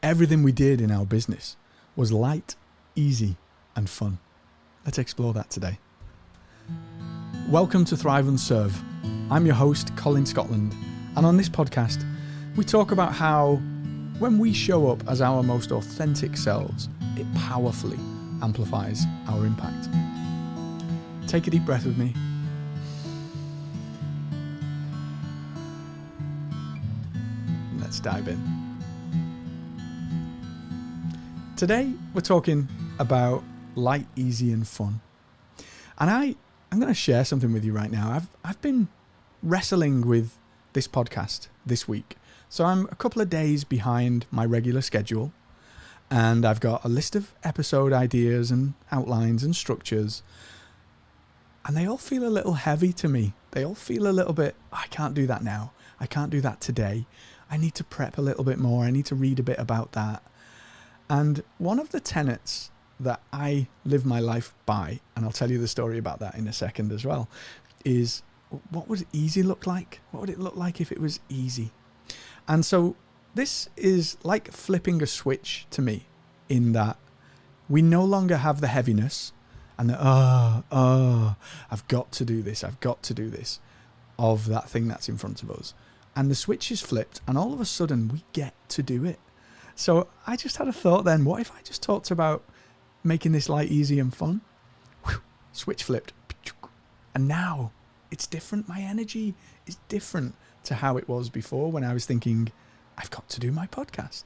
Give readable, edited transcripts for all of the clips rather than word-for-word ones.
everything we did in our business was light, easy, and fun? Let's explore that today. Welcome to Thrive and Serve. I'm your host, Colin Scotland, and on this podcast, we talk about how when we show up as our most authentic selves, it powerfully amplifies our impact. Take a deep breath with me. Let's dive in. Today, we're talking about light, easy, and fun. And I'm going to share something with you right now. I've been wrestling with this podcast this week. So I'm a couple of days behind my regular schedule, and I've got a list of episode ideas and outlines and structures, and they all feel a little heavy to me. They all feel a little bit, I can't do that now. I can't do that today. I need to prep a little bit more. I need to read a bit about that. And one of the tenets that I live my life by, and I'll tell you the story about that in a second as well, is what would easy look like? What would it look like if it was easy? And so this is like flipping a switch to me, in that we no longer have the heaviness and the, I've got to do this of that thing that's in front of us. And the switch is flipped, and all of a sudden we get to do it. So I just had a thought then, what if I just talked about making this light, easy, and fun? Whew, switch flipped. And now it's different. My energy is different to how it was before, when I was thinking, I've got to do my podcast.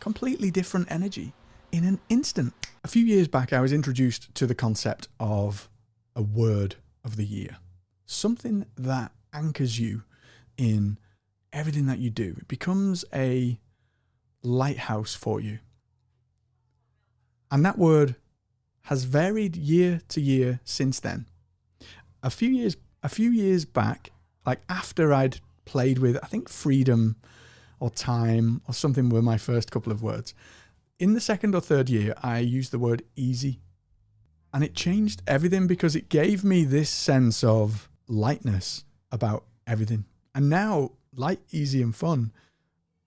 Completely different energy in an instant. A few years back, I was introduced to the concept of a word of the year. Something that anchors you in everything that you do. It becomes a lighthouse for you. And that word has varied year to year since then. A few years back, like after I'd played with, I think freedom or time or something were my first couple of words. In the second or third year, I used the word easy. And it changed everything, because it gave me this sense of lightness about everything. And now, light, easy, and fun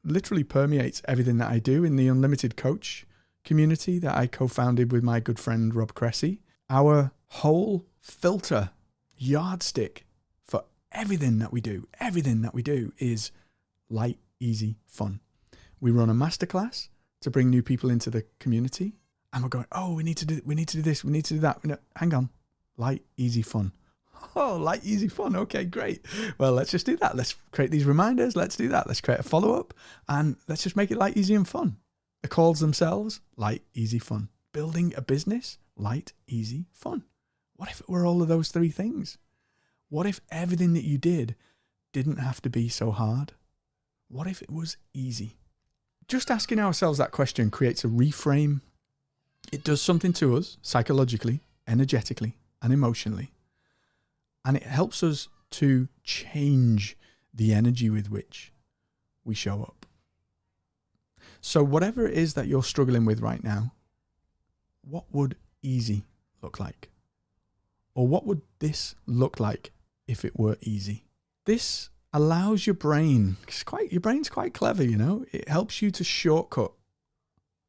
literally permeates everything that I do in the Unlimited Coach community that I co-founded with my good friend Rob Cressy. Our whole filter, yardstick for everything that we do is light, easy, fun. We run a masterclass to bring new people into the community, and we're going, we need to do this, we need to do that. No, hang on, light, easy, fun. Oh, light, easy, fun. Okay, great. Well, let's just do that. Let's create these reminders. Let's do that. Let's create a follow-up, and let's just make it light, easy, and fun. The calls themselves, light, easy, fun. Building a business, light, easy, fun. What if it were all of those three things? What if everything that you did didn't have to be so hard? What if it was easy? Just asking ourselves that question creates a reframe. It does something to us psychologically, energetically, and emotionally. And it helps us to change the energy with which we show up. So whatever it is that you're struggling with right now, what would easy look like? Or what would this look like if it were easy? This allows your brain, your brain's quite clever, it helps you to shortcut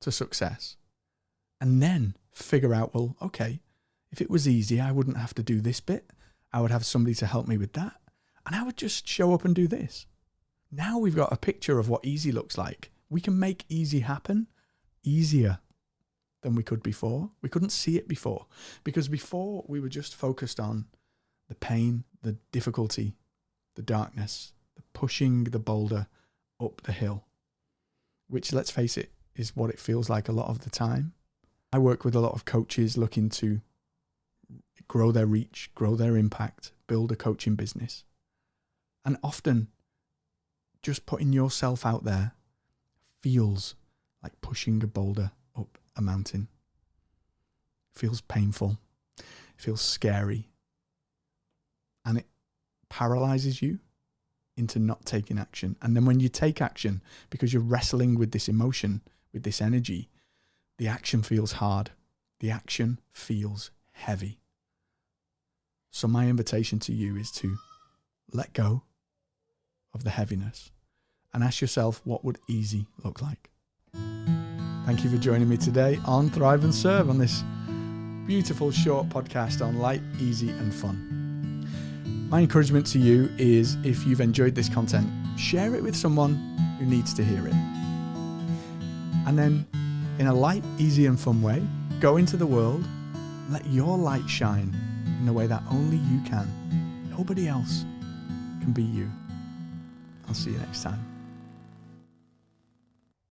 to success. And then figure out, well, okay, if it was easy, I wouldn't have to do this bit. I would have somebody to help me with that. And I would just show up and do this. Now we've got a picture of what easy looks like. We can make easy happen easier than we could before. We couldn't see it before, because before we were just focused on the pain, the difficulty, the darkness, the pushing the boulder up the hill, which, let's face it, is what it feels like a lot of the time. I work with a lot of coaches looking to grow their reach, grow their impact, build a coaching business. And often just putting yourself out there feels like pushing a boulder up a mountain. It feels painful. It feels scary. And it paralyzes you into not taking action. And then when you take action, because you're wrestling with this emotion, with this energy, the action feels hard. The action feels heavy. So my invitation to you is to let go of the heaviness and ask yourself, what would easy look like? Thank you for joining me today on Thrive and Serve on this beautiful short podcast on light, easy and fun. My encouragement to you is, if you've enjoyed this content, share it with someone who needs to hear it. And then, in a light, easy and fun way, go into the world, let your light shine in the way that only you can. Nobody else can be you. I'll see you next time.